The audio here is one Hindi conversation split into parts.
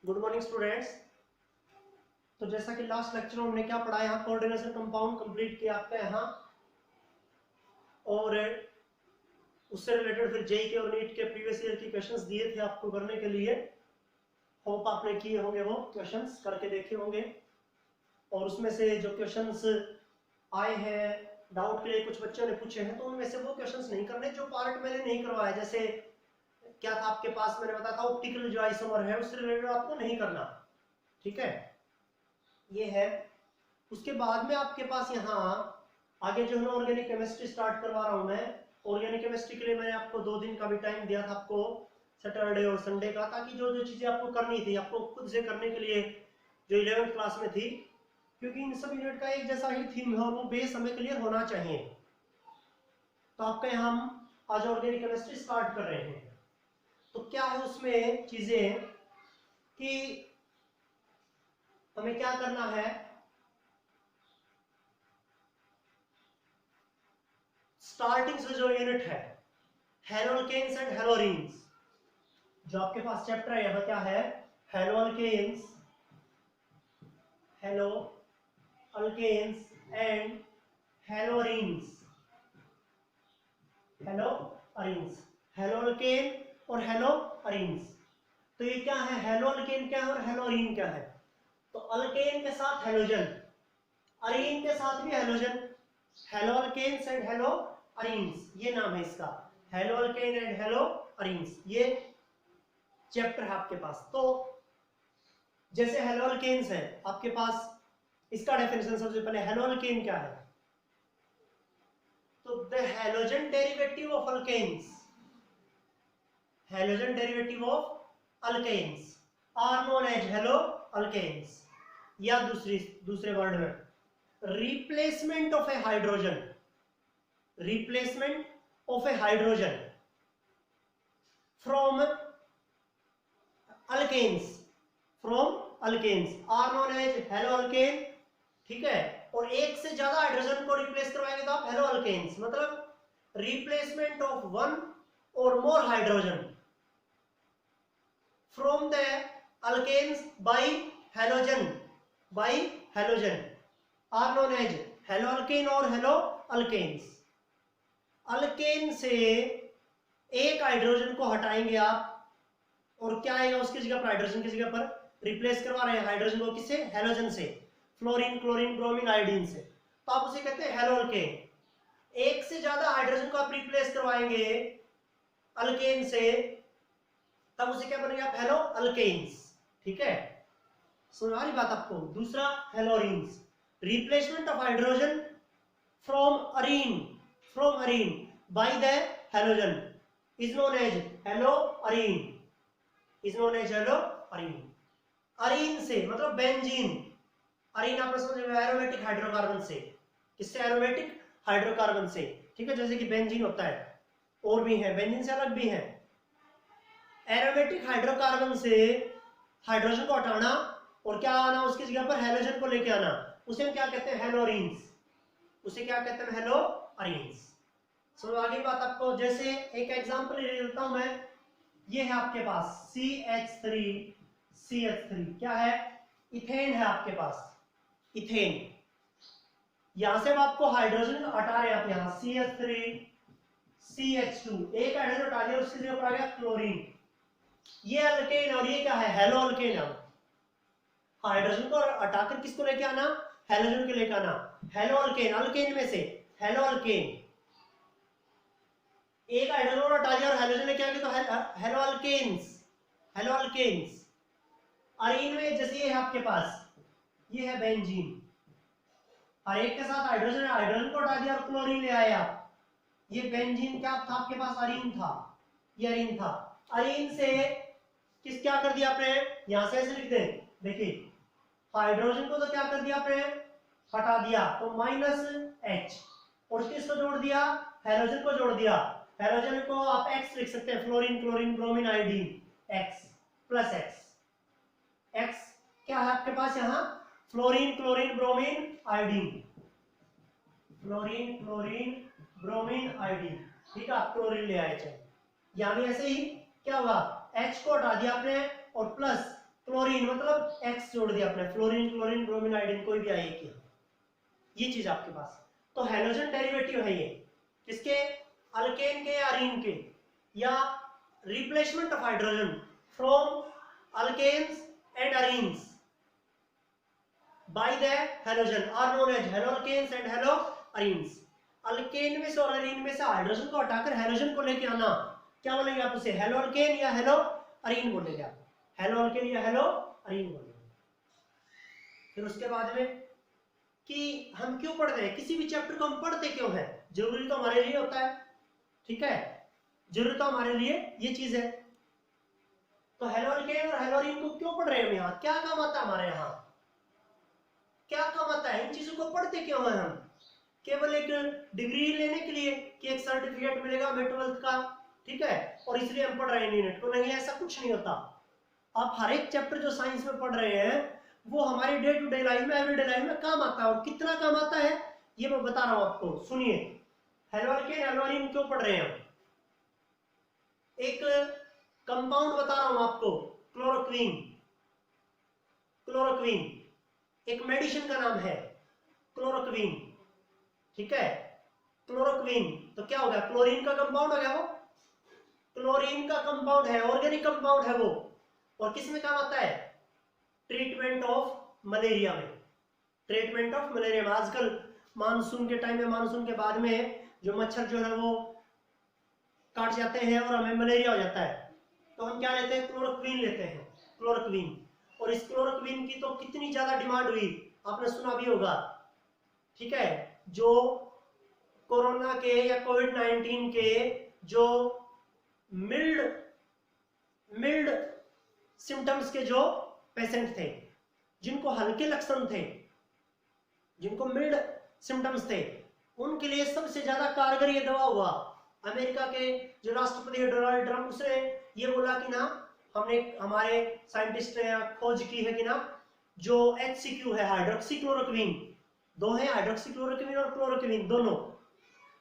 Good morning students. तो जैसा कि लास्ट लेक्चर में हमने क्या पढ़ा, यहाँ कोऑर्डिनेशन कंपाउंड कंप्लीट किया आपका यहाँ, और उससे रिलेटेड फिर जेई के और नीट के प्रीवियस ईयर की क्वेश्चंस दिए थे आपको करने के लिए। होप आपने किए होंगे, वो क्वेश्चंस करके देखे होंगे, और उसमें से जो क्वेश्चंस आए हैं डाउट के लिए कुछ बच्चों ने पूछे हैं, तो उनमें से वो क्वेश्चंस नहीं करने जो पार्ट मैंने नहीं करवाया। जैसे क्या था आपके पास, मैंने बताया था ऑप्टिकल जो आइसोमर है उससे रिलेटेड आपको नहीं करना, ठीक है, ये है। उसके बाद में आपके पास यहाँ आगे जो है ऑर्गेनिक केमिस्ट्री स्टार्ट करवा रहा हूं मैं। ऑर्गेनिक केमिस्ट्री के लिए मैंने आपको 2 दिन का भी टाइम दिया था आपको, सैटरडे और संडे का, ताकि जो जो चीजें आपको करनी थी आपको खुद से करने के लिए जो 11th क्लास में थी, क्योंकि इन सब यूनिट का एक जैसा ही थीम है और वो बेस हमें क्लियर होना चाहिए। तो आपका यहाँ हम आज ऑर्गेनिक केमिस्ट्री स्टार्ट कर रहे हैं। तो क्या है उसमें चीजें कि हमें क्या करना है, स्टार्टिंग से जो यूनिट है हेलोअल्केन्स एंड हेलोरीन्स, जो आपके पास चैप्टर है यहाँ क्या है, हेलोअल्केन्स, हेलोअल्केन्स एंड हेलोरीन्स, हेलोअरीन्स, हेलोअल्केन और हेलोअरीन्स। तो ये क्या है, हेलोअल्केन क्या है और हेलोरीन क्या है। तो अल्केन के साथ हेलोजन, अरीन के साथ भी हेलोजन, हेलोअल्केन्स एंड हेलोअरीन्स, ये नाम है इसका, हेलोअल्केन एंड हेलोअरीन्स, ये चैप्टर है आपके पास। तो जैसे हेलोअल्केन्स है आपके पास, इसका डेफिनेशन सबसे पहले, हेलोअल्केन क्या है, तो the halogen derivative of alkanes, halogen derivative of alkanes are known as haloalkanes, या दूसरे वर्ड में replacement of a hydrogen, replacement of a hydrogen from alkanes, are known as haloalkane, ठीक है। और एक से ज्यादा हाइड्रोजन को रिप्लेस करवाएंगे तो आप हेलोअल्केन्स, मतलब replacement of one or more hydrogen from the alkanes by halogen, are known as haloalkane और हेलोअल्केन्स। अल्केन से एक हाइड्रोजन को हटाएंगे आप, और क्या आएगा उसकी जगह पर, हाइड्रोजन की जगह पर रिप्लेस करवा रहे हैं हाइड्रोजन को, किससे, हेलोजन से, फ्लोरीन, क्लोरीन, ब्रोमीन, आयोडीन से, तो आप उसे कहते हैं हेलोअल्केन। एक से ज्यादा हाइड्रोजन को आप रिप्लेस करवाएंगे अल्केन से, तब उसे क्या बनेगा, हेलोअल्केन्स, ठीक है, समझ आ रही बात आपको। दूसरा haloarenes, replacement of hydrogen from arene by the halogen is known as haloarene, arene से मतलब बेंजीन, अरीन आपने समझ एरोमेटिक हाइड्रोकार्बन से, किससे, एरोमेटिक हाइड्रोकार्बन से, ठीक है, जैसे कि बेंजीन होता है, और भी है, बेंजीन से अलग भी है। एरोमेटिक हाइड्रोकार्बन से हाइड्रोजन को हटाना और क्या आना उसकी जगह पर, हेलोजन को लेके आना, उसे हम क्या कहते हैं, हेलोरीन्स, उसे क्या कहते हैं, हेलोअरीन्स। समझ आ गई बात आपको। जैसे एक एग्जांपल ले लेता हूं मैं, ये है आपके पास CH3 क्या है, इथेन है आपके पास, इथेन। यहां से अब आपको हाइड्रोजन हटा रहे हैं आप, यहां CH3 CH2, एक हाइड्रोजन हटा दिया, उसकी जगह पर आ गया क्लोरीन, ये अल्केन, और ये क्या है, हेलोअल्केन। हाइड्रोजन को हटाकर किसको लेके आना, हेलोजन को लेके आना, हेलोअल्केन, अल्केन में से हेलोअल्केन, एक हाइड्रोजन और हटा दिया और हेलोजन लेके आ गए तो हेलोअल्केन्स। अरीन में जैसे ये है आपके पास, ये है बेंजीन, और एक के साथ हाइड्रोजन को हटा दिया और क्लोरीन ले आए आप, ये बेंजीन क्या था आपके पास, अरीन था, ये अरीन था। अरीन से किस क्या कर दिया आपने, यहां से ऐसे लिख दें, देखिए हाइड्रोजन को तो क्या कर दिया आपने, हटा दिया, तो -H, और किसको जोड़ दिया, हेलोजन को जोड़ दिया। हेलोजन को आप X लिख सकते हैं, fluorine, chlorine, bromine, iodine, X plus X क्या है आपके पास यहाँ, fluorine, chlorine, bromine, iodine, fluorine, chlorine, bromine, iodine, ठीक है, आप क्लोरीन ले आए। चलिए यहां भी ऐसे ही क्या हुआ, H को हटा दिया आपने और प्लस क्लोरीन मतलब एक्स जोड़ दिया आपने, फ्लोरीन, क्लोरीन, ब्रोमीन, आयोडीन, कोई भी आई किया, ये चीज आपके पास। तो हैलोजन डेरिवेटिव है ये किसके, अल्केन के या अरीन के, या replacement of hydrogen from alkanes and arenes by the halogen are known as haloalkanes and haloarenes. Alkane में से और अरीन में से हाइड्रोजन को हटाकर हैलोजन को लेके आना, क्या बोलेंगे आप उसे, हैलोअल्केन या हैलोअरीन बोलेंगे आप, हैलोअल्केन या हैलोअरीन बोलेंगे। फिर उसके बाद में कि हम क्यों पढ़ रहे हैं, किसी भी चैप्टर को हम पढ़ते क्यों हैं, जरूरी तो हमारे लिए होता है, ठीक है, जरूरी तो हमारे लिए ये चीज है। तो हैलोअल्केन और हैलोअरीन को क्यों पढ़ रहे हैं हम यहाँ, क्या काम आता है हमारे यहाँ, क्या काम आता है, इन चीजों को पढ़ते क्यों हैं हम, केवल एक डिग्री लेने के लिए कि एक सर्टिफिकेट मिलेगा हमें 12th का, ठीक है, और इसलिए हम पढ़ रहे हैं यूनिट को, नहीं ऐसा कुछ नहीं होता। आप हर एक चैप्टर जो साइंस में पढ़ रहे हैं वो हमारी डे टू डे लाइफ में, एवरीडे लाइफ में काम आता है, और कितना काम आता है ये मैं बता रहा हूं आपको, सुनिए। हैलोअल्केन हैलोअरीन क्यों पढ़ रहे हैं हम, एक कंपाउंड बता रहा हूं आपको, क्लोरोक्वीन। क्लोरोक्वीन एक मेडिसिन का नाम है क्लोरोक्वीन, ठीक है, क्लोरोक्वीन। तो क्या हो गया, क्लोरीन का कंपाउंड हो गया, वो क्लोरीन का कंपाउंड है, ऑर्गेनिक कंपाउंड है वो, और किस में काम आता है, ट्रीटमेंट ऑफ मलेरिया में, ट्रीटमेंट ऑफ मलेरिया में। आजकल मानसून के टाइम में, मानसून के बाद में जो मच्छर जो है वो काट जाते हैं और हमें मलेरिया हो जाता है, तो हम क्या लेते हैं, क्लोरोक्वीन लेते हैं, क्लोरोक्वीन। और इस क्लोरोक्वीन की तो कितनी ज्यादा डिमांड हुई, आपने सुना भी होगा, ठीक है, जो कोरोना के या कोविड-19 के जो मिल्ड सिम्टम्स के जो पेशेंट थे, जिनको हल्के लक्षण थे, जिनको मिल्ड सिम्टम्स थे, उनके लिए सबसे ज्यादा कारगर ये दवा हुआ। अमेरिका के जो राष्ट्रपति है डोनाल्ड ट्रंप, उसने ये बोला कि ना, हमने, हमारे साइंटिस्ट ने खोज की है कि ना, जो HCQ है, हाइड्रोक्सी क्लोरोक्वीन, दो है, हाइड्रोक्सी क्लोरोक्वीन और क्लोरोक्वीन, दोनों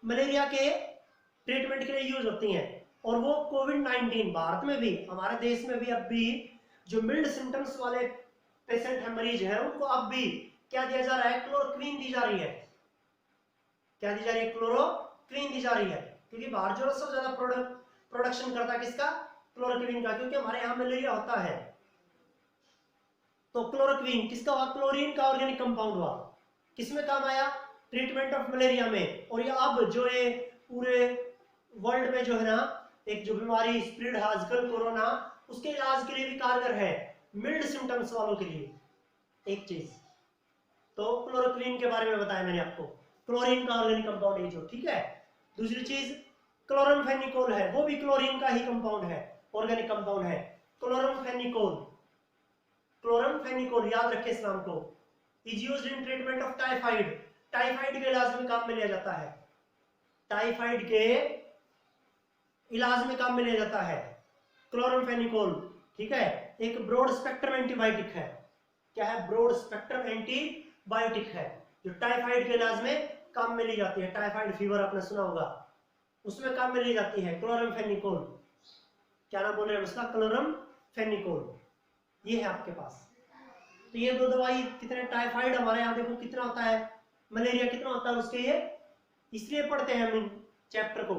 मलेरिया के ट्रीटमेंट के लिए यूज होती हैं। और वो कोविड-19 भारत में भी, हमारे देश में भी अब भी जो मिल्ड सिम्टम्स वाले पेशेंट है, मरीज है, उनको अब भी क्या दिया जा रहा है, क्लोरोक्वीन दी जा रही है। क्या दी जा रही है, क्लोरोक्वीन दी जा रही है, क्योंकि बाहर जो सबसे ज्यादा प्रोडक्शन करता है किसका, क्लोरोक्वीन का, क्योंकि हमारे यहाँ मलेरिया होता है। तो क्लोरोक्वीन किसका हुआ, क्लोरीन का ऑर्गेनिक कंपाउंड हुआ, किसमें काम आया, ट्रीटमेंट ऑफ मलेरिया में। और ये अब जो है पूरे वर्ल्ड में जो है ना, एक जो बीमारी स्प्रेड है आजकल, कोरोना, उसके इलाज के लिए भी कारगर है, मिल्ड सिम्टम्स वालों के लिए। एक चीज तो क्लोरोक्वीन के बारे में बताया मैंने आपको, क्लोरीन का ऑर्गेनिक कंपाउंड है जो, ठीक है। दूसरी चीज क्लोरमफेनिकोल है, वो भी क्लोरीन का ही कंपाउंड है, ऑर्गेनिक कंपाउंड है, क्लोरमफेनिकोल। क्लोरमफेनिकोल याद रखें इस नाम को, is used in treatment of typhoid, typhoid के इलाज में काम में लिया जाता है, टाइफाइड के इलाज में काम में लिया जाता है क्लोरमफेनिकोल, ठीक है। एक ब्रॉड स्पेक्ट्रम एंटीबायोटिक है, क्या है, ब्रॉड स्पेक्ट्रम एंटीबायोटिक है, जो टाइफाइड के इलाज में काम में ली जाती है, टाइफाइड फीवर आपने सुना होगा, उसमें काम में ली जाती है क्लोरमफेनिकोल। क्या नाम बोल रहे हैं उसका, क्लोरमफेनिकोल, ये है आपके पास। तो ये दो दवाई कितने, टाइफाइड हमारे यहाँ देखो कितना होता है, मलेरिया कितना होता है उसके, ये इसलिए पढ़ते हैं हम इन चैप्टर को,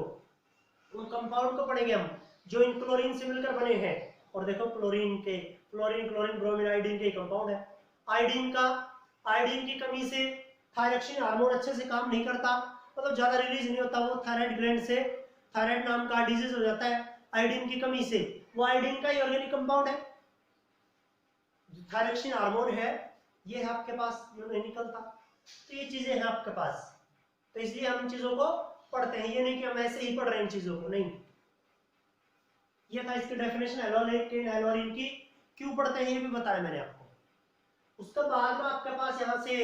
उन कंपाउंड को पढ़ेंगे हम जो इन क्लोरीन से मिलकर बने हैं। और देखो क्लोरीन के, क्लोरीन, क्लोरीन, ब्रोमीन, आयोडीन के कंपाउंड है। आयोडीन की कमी से थायरॉक्सिन हार्मोन अच्छे से काम नहीं करता, मतलब ज्यादा रिलीज नहीं होता, वो थायराइड ग्लैंड से थायराइड नाम का डिजीज हो जाता है आयोडीन की कमी से। वो आयोडीन का ही ऑर्गेनिक कंपाउंड है, थायरॉक्सिन हार्मोन है, ये है आपके पास, ये नहीं निकलता। तो ये चीजें हैं आपके पास, तो इसलिए हम इन चीजों को पढ़ते हैं, ये नहीं कि हम ऐसे ही पढ़ रहे हैं इन चीजों को, नहीं। ये था इसकी डेफिनेशन हैलोअल्केन हैलोअरीन की, क्यों पढ़ते हैं ये भी बताया मैंने आपको। उसके बाद में आपके पास यहाँ से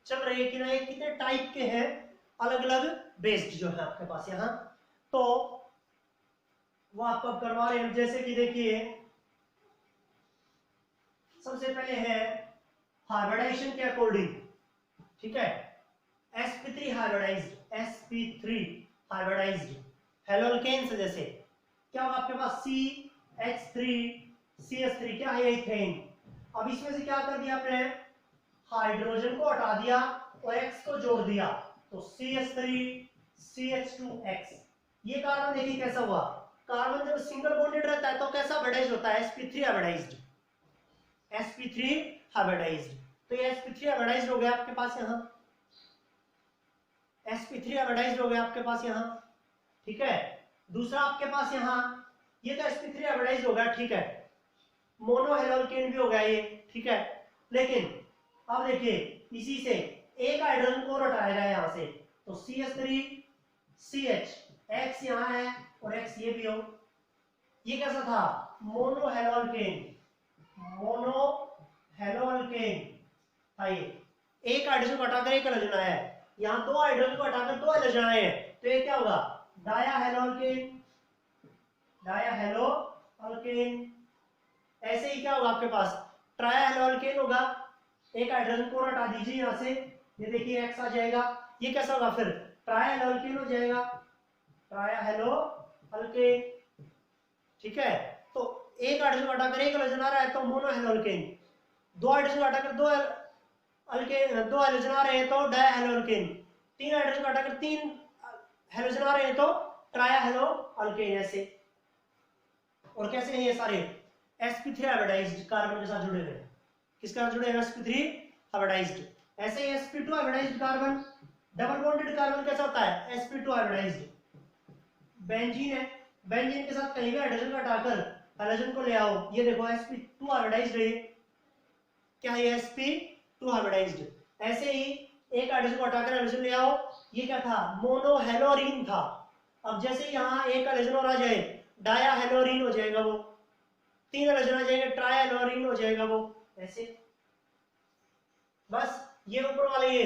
चल रही है कि ना, ये कितने टाइप के हैं, अलग अलग बेस्ड जो है आपके पास यहाँ, तो वो आपको करवा रहे हैं। जैसे कि देखिए सबसे पहले है हाइब्रिडाइजेशन के अकॉर्डिंग, ठीक है, sp3 हाइब्रिडाइज्ड, sp3 हाइब्रिडाइज्ड हैलोअल्केन से, जैसे क्या होगा आपके पास CH3 CH3, क्या है इथेन, अब इसमें से क्या कर दिया आपने, हाइड्रोजन को हटा दिया और X को जोड़ दिया, तो CH3 CH2X। ये कार्बन देखिए कैसा हुआ, कार्बन जब सिंगल बॉन्डेड रहता है तो कैसा हाइब्रिडाइज्ड होता है, sp3 हाइब्रिडाइज्ड, sp3 हाइब्रिडाइज्ड। तो ये sp3 हाइब्रिडाइज्ड हो गया आपके पास यहाँ, sp3 हाइब्रिडाइज्ड हो गया आपके पास यहाँ, ठीक है। दूसरा आपके पास यहाँ ये तो sp3 हाइब्रिडाइज्ड हो गया, ठीक है, मोनोहेलोकेन भी हो गया ये, ठीक है। लेकिन अब देखिए इसी से एक हाइड्रोजन को हटाया जाए यहाँ से, तो CH3 CH, X यहाँ है और X ये भी हो, ये कैसा था, मोनोहेलोकेन, मोनोहेलोकेन था ये। एक हाइड्रोजन को हटाकर एक हाइड्रोजन आया है, यहाँ दो हाइड्रोजन को हटाकर दो हाइड्रोजन आए हैं, तो ये क्या होगा, डायाहेलोकेन, डायाहेलोकेन। ऐसे ही क्या होगा आपके पास, ट्रायाहेलोकेन होगा, एक हाइड्रोजन को हटा दीजिए यहाँ से, ये देखिए X आ जाएगा, ये कैसा होगा फिर, ट्रायाहेलोकेन हो जाएगा, ट्रायाहेलोकेन, ठीक है। तो एक हाइड्रोजन हटाकर एक हाइड्रोजन आ रहा है तो मोनोहेलोकेन, दो हाइड्रोजन हटाकर दो हाइड्रोजन आ रहे हैं तो डायाहेलोकेन, तीन हाइड्रोजन हटाकर तीन हाइड्रोजन आ रहे हैं तो ट्रायाहेलोकेन, ऐसे। और कैसे हैं ये सारे, sp3 हाइब्रिडाइज्ड कार्बन के साथ जुड़े हुए, किसके साथ जुड़े हैं, sp3 हाइब्रिडाइज्ड। ऐसे ही sp2 hybridised carbon, double bonded carbon कैसा होता है, sp2 हाइब्रिडाइज्ड। बेंजीन है, बेंजीन के साथ कहीं भी हाइड्रोजन को हटाकर हाइड्रोजन को ले आओ, ये देखो sp2 हाइब्रिडाइज्ड है, क्या है, sp2 हाइब्रिडाइज्ड। ऐसे ही एक हाइड्रोजन को हटाकर हाइड्रोजन ले आओ, ये क्या था, मोनोहेलोरीन था। अब जैसे यहाँ एक हाइड्रोजन और आ जाए, डायाहेलोरीन हो जाएगा वो, तीन हाइड्रोजन आ जाएंगे, ट्रायाहेलोरीन हो जाएगा वो, ऐसे। बस ये ऊपर वाले ये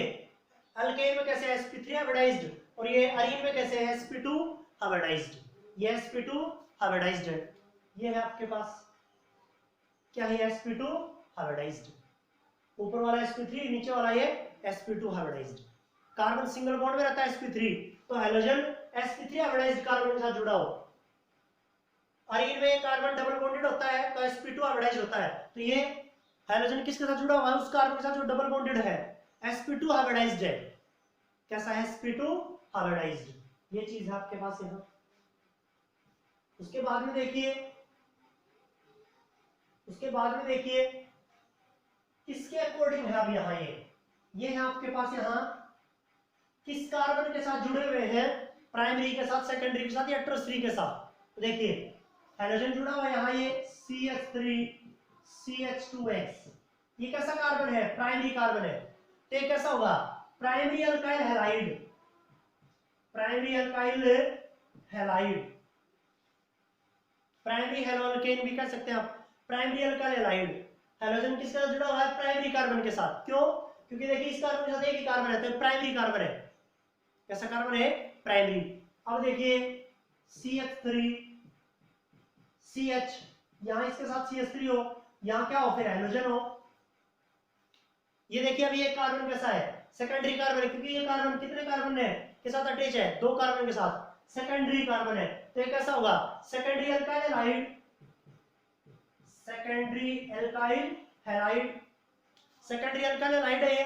अल्केन में कैसे है, sp3 हाइब्रिडाइज्ड, और ये अरीन में कैसे है, sp2 हाइब्रिडाइज्ड। ये sp2 हाइब्रिडाइज्ड है, ये है आपके पास, क्या है, sp2 हाइब्रिडाइज्ड। ऊपर वाला sp3, नीचे वाला ये sp2 hybridised. Carbon single bond में रहता है sp3, तो हाइड्रोजन sp3 हाइब्रिडाइज्ड कार्बन के साथ जुड़ा हो। अरीन में कार्बन डबल बॉन्डेड होता है तो sp2 हाइब्रिडाइज्ड होता है, तो ये हाइड्रोजन किसके साथ जुड़ा हुआ है, उस कार्बन के साथ जो डबल बॉन्डेड है, sp2 हाइब्रिडाइज्ड है, कैसा है, sp2 हाइब्रिडाइज्ड। ये चीज है आपके पास यहाँ। उसके बाद में देखिए, उसके बाद में देखिए किसके अकॉर्डिंग है, अब यहाँ ये है आपके पास यहाँ किस कार्बन के साथ जुड़े हुए हैं, प्राइमरी के साथ, सेकेंडरी के साथ या टर्सरी के साथ। तो देखिए हाइड्रोजन जुड़ा हुआ है यहाँ ये CH3 CH2X, ये कैसा कार्बन है, प्राइमरी कार्बन है, तो ये कैसा होगा, primary alkyl halide, primary alkyl halide, primary haloalkane भी कह सकते हैं आप, प्राइमरी अल्काइल हैलाइड। हाइड्रोजन किसके साथ जुड़ा हुआ है, प्राइमरी कार्बन के साथ, क्यों, क्योंकि देखिए इस कार्बन के साथ एक ही कार्बन है, तो प्राइमरी कार्बन है, कैसा कार्बन है, प्राइमरी। अब देखिए CH3 CH, यहां इसके साथ CH3 हो, यहां क्या हो, फिर हाइड्रोजन हो। ये देखिए अभी एक कार्बन कैसा है, सेकेंडरी कार्बन है, क्योंकि ये कार्बन कितने कार्बन है के साथ अटैच है, दो कार्बन के साथ, सेकेंडरी कार्बन है, तो ये कैसा होगा, secondary alkyl halide, secondary alkyl halide, secondary alkyl halide है ये।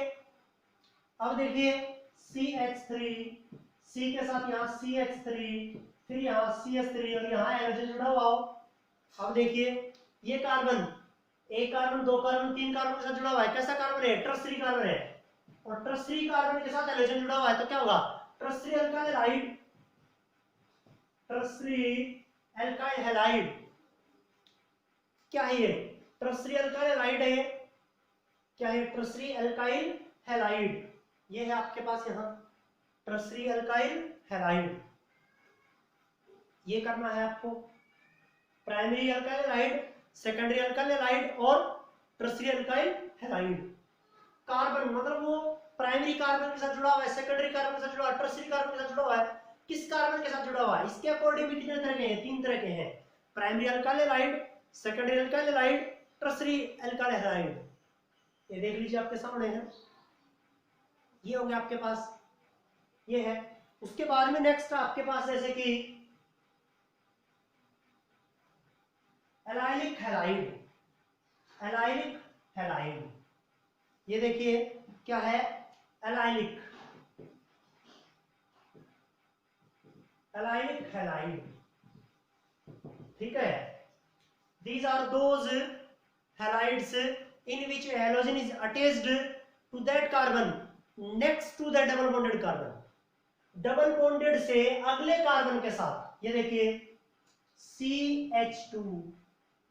अब देखिए CH3, C के साथ यहाँ CH3, फिर यहाँ CH3 और यहाँ हाइड्रोजन जुड़ा हुआ हो। अब देखिए ये कार्बन, एक कार्बन, दो कार्बन, तीन कार्बन के साथ जुड़ा हुआ है, कैसा कार्बन है, टर्सरी कार्बन है, और टर्सरी कार्बन के साथ हाइड्रोजन जुड़ा हुआ है, तो क्या होगा, tertiary alkyl halide, tertiary alkyl halide, क्या है ये, टर्सरी अल्काइल हैलाइड है, क्या है, टर्सरी अल्काइल हैलाइड, ये है आपके पास यहाँ टर्सरी अल्काइल हैलाइड। ये करना है आपको, primary alkyl halide, secondary alkyl halide और टर्सरी अल्काइल हैलाइड। कार्बन मतलब वो प्राइमरी कार्बन के साथ जुड़ा हुआ है, सेकेंडरी कार्बन के साथ जुड़ा हुआ है, टर्सरी कार्बन के साथ जुड़ा हुआ है, किस कार्बन के साथ जुड़ा हुआ है, इसके अकॉर्डिंग भी कितने तरह के हैं, तीन तरह के हैं, primary alkyl halide, secondary alkyl halide, tertiary alkyl halide. ये देख लीजिए आपके सामने है, ये हो गया आपके पास, ये है। उसके बाद में नेक्स्ट आपके पास जैसे कि एलाइलिक हैलाइड, एलाइलिक हैलाइड। ये देखिए क्या है, एलाइलिक, एलाइलिक हैलाइड, ठीक है। These are those halides in which a halogen is attached to that carbon next to the double bonded carbon। Double bonded से अगले कार्बन के साथ, ये देखिए CH2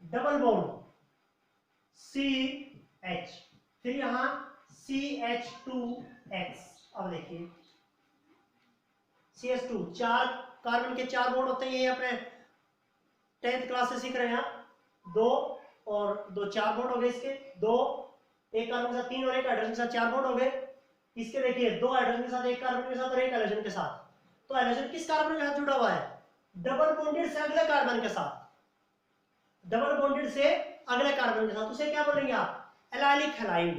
डबल बॉन्ड CH, फिर यहां CH2X। अब देखिए CH2, चार कार्बन के चार बॉन्ड होते हैं, ये अपने 10th क्लास से सीख रहे हैं आप। दो और दो, चार बॉन्ड हो गए इसके, दो एक कार्बन के साथ तीन और एक हाइड्रोजन के साथ चार बॉन्ड हो गए। इसके देखिए दो हाइड्रोजन के साथ, एक कार्बन के साथ और एक हाइड्रोजन के साथ। तो हाइड्रोजन किस कार्बन के साथ जुड़ा हुआ है? डबल बॉन्डेड से अगले कार्बन के साथ, डबल बॉन्डेड से अगले कार्बन के साथ। उसे क्या बोलेंगे आप? Allylic halide.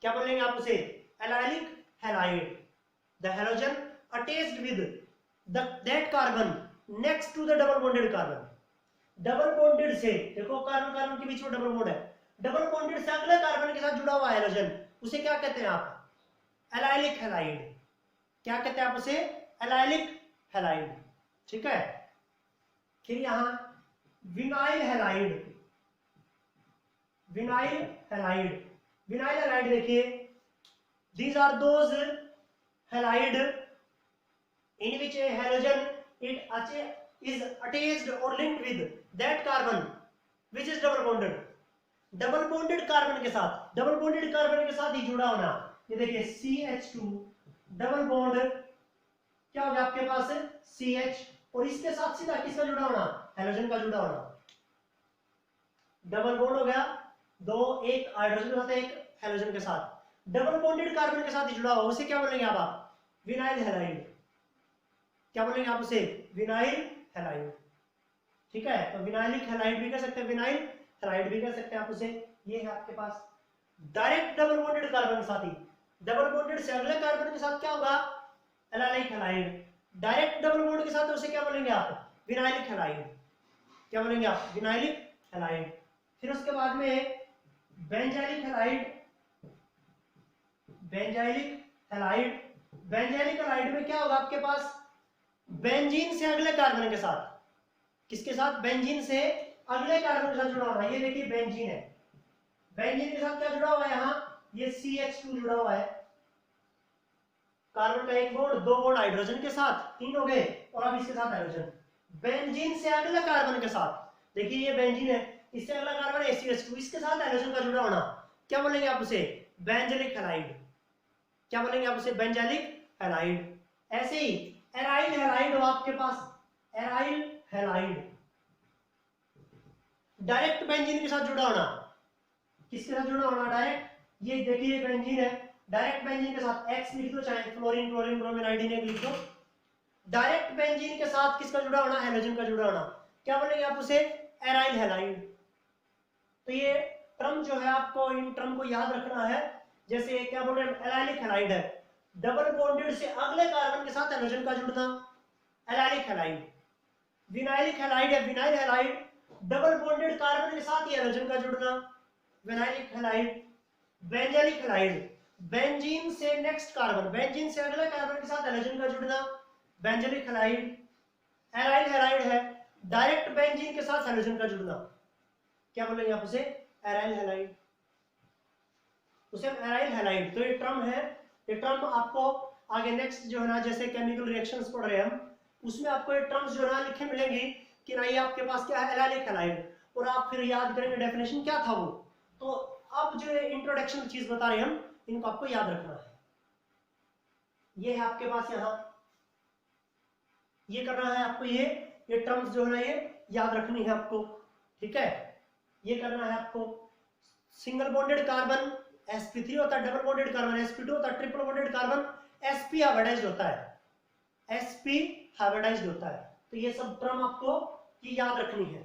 क्या बोलेंगे आप उसे? Allylic halide. The halogen attached with that carbon next to the double bonded carbon. Double bonded से, देखो कार्बन कार्बन के बीच में डबल बॉन्ड है, डबल बॉन्डेड से अगले कार्बन के साथ जुड़ा हुआ हैलोजन, उसे क्या कहते हैं आप? Allylic halide. क्या कहते हैं आप उसे? एलाइलिक हैलाइड, ठीक है। फिर यहां vinyl halide, vinyl halide, vinyl halide देखिए, these are those halide in which a halogen is attached or linked with that carbon which is double bonded। Double bonded carbon के साथ, डबल बॉन्डेड कार्बन के साथ ही जुड़ा होना। ये देखिए CH2 डबल बॉन्ड, क्या हो गया आपके पास? CH, और इसके साथ सीधा किसका जुड़ा होना? हैलोजन का जुड़ा होना। डबल बॉन्ड हो गया, दो, एक हाइड्रोजन के साथ एक हैलोजन के साथ, डबल बॉन्डेड कार्बन के साथ ही जुड़ा हुआ, उसे क्या बोलेंगे आप? Vinyl halide. क्या बोलेंगे आप उसे? विनाइल हैलाइड, ठीक है। तो विनाइलिक हैलाइड भी कह सकते हैं, विनाइल हैलाइड भी कह सकते हैं आप उसे। ये है आपके पास डायरेक्ट डबल बॉन्डेड कार्बन के साथ ही, डबल बॉन्डेड से अगले कार्बन के साथ क्या होगा? Allylic halide. Direct double bond के साथ उसे क्या बोलेंगे आप? Vinylic halide. क्या बोलेंगे आप? Vinylic halide. फिर उसके बाद में benzylic halide, benzylic halide. Benzylic halide में क्या होगा आपके पास? बेंजीन से अगले कार्बन के साथ, किसके साथ? बेंजीन से अगले कार्बन के साथ जुड़ा होना। ये देखिए बेंजीन है, बेंजीन के साथ क्या जुड़ा हुआ है? यहाँ ये CH2 जुड़ा हुआ है, कार्बन का एक बॉन्ड, दो बॉन्ड हाइड्रोजन के साथ, तीन हो गए, और अब इसके साथ हाइड्रोजन। बेंजीन से अगले कार्बन के साथ, देखिए ये बेंजीन है, इससे अगला कार्बन है CH2, इसके साथ हाइड्रोजन का जुड़ा होना। क्या बोलेंगे आप उसे? Benzylic halide. क्या बोलेंगे आप उसे? Benzylic halide. ऐसे ही एराइल हैलाइड हो आपके पास, एराइल हैलाइड, डायरेक्ट बेंजीन के साथ जुड़ा होना। किसके साथ जुड़ा होना? डायरेक्ट। ये देखिए बेंजीन है, डायरेक्ट बेंजीन के साथ X लिख दो, चाहे फ्लोरीन, क्लोरीन, ब्रोमीन, आयोडीन एक लिख दो। डायरेक्ट बेंजीन के साथ किसका जुड़ा होना? हैलोजन का जुड़ा होना। क्या बोलेंगे आप उसे? Aryl halide. तो ये टर्म जो है आपको, इन टर्म को याद रखना है। जैसे क्या बोल रहे हैं? एलाइलिक हैलाइड है, डबल बॉन्डेड से अगले कार्बन के साथ हाइड्रोजन का जुड़ना, एलाइलिक हैलाइड। विनाइलिक हैलाइड है, vinyl halide, double bonded carbon के साथ ही हाइड्रोजन का जुड़ना, vinylic halide. Benzylic halide, benzene से नेक्स्ट कार्बन, बेंजीन से अगले कार्बन के साथ हाइड्रोजन का जुड़ना, बेंजाइलिक हैलाइड। एराइल हैलाइड है, डायरेक्ट बेंजीन के साथ हाइड्रोजन का जुड़ना। क्या बोलेंगे आप उसे? एराइल हैलाइड, उसे एराइल हैलाइड। तो ये टर्म है, ये टर्म आपको आगे नेक्स्ट जो है ना, जैसे केमिकल रिएक्शंस पढ़ रहे हैं हम, उसमें आपको ये टर्म्स जो है ना लिखे मिलेंगी कि ना, ये आपके पास क्या है? Allylic halide. और आप फिर याद करेंगे डेफिनेशन क्या था वो। तो अब जो इंट्रोडक्शन चीज बता रहे हैं हम, इनको आपको याद रखना है। ये है आपके पास यहाँ, ये करना है आपको, ये टर्म्स जो है ना ये याद रखनी है आपको, ठीक है। ये करना है आपको। सिंगल बॉन्डेड कार्बन sp3 होता है, डबल बॉन्डेड कार्बन sp2 होता है, triple bonded carbon sp hybridized होता है, sp हाइब्रिडाइज्ड होता है। तो ये सब टर्म आपको ये याद रखनी है।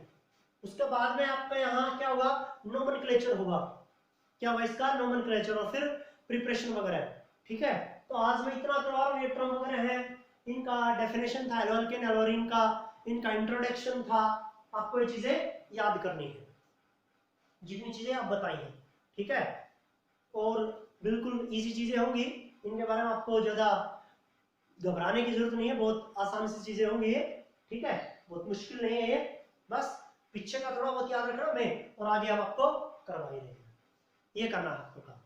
उसके बाद में आपका यहाँ क्या होगा? नोमेनक्लेचर होगा। क्या होगा इसका? नोमेनक्लेचर, और फिर प्रिपरेशन वगैरह, ठीक है। तो आज मैं इतना करवा रहा हूँ, ये टर्म वगैरह है, इनका डेफिनेशन था एल्केन एल्वरीन का, इनका इंट्रोडक्शन था। आपको ये चीजें याद करनी है, जितनी चीजें आप बताई हैं, ठीक है। और बिल्कुल इजी चीजें होंगी, इनके बारे में आपको ज्यादा घबराने की जरूरत नहीं है, बहुत आसान सी चीजें होंगी ये, ठीक है, बहुत मुश्किल नहीं है ये, बस पीछे का थोड़ा बहुत याद रखना मैं, और आगे हम आपको करवा ही देंगे, ये करना है आपको काम।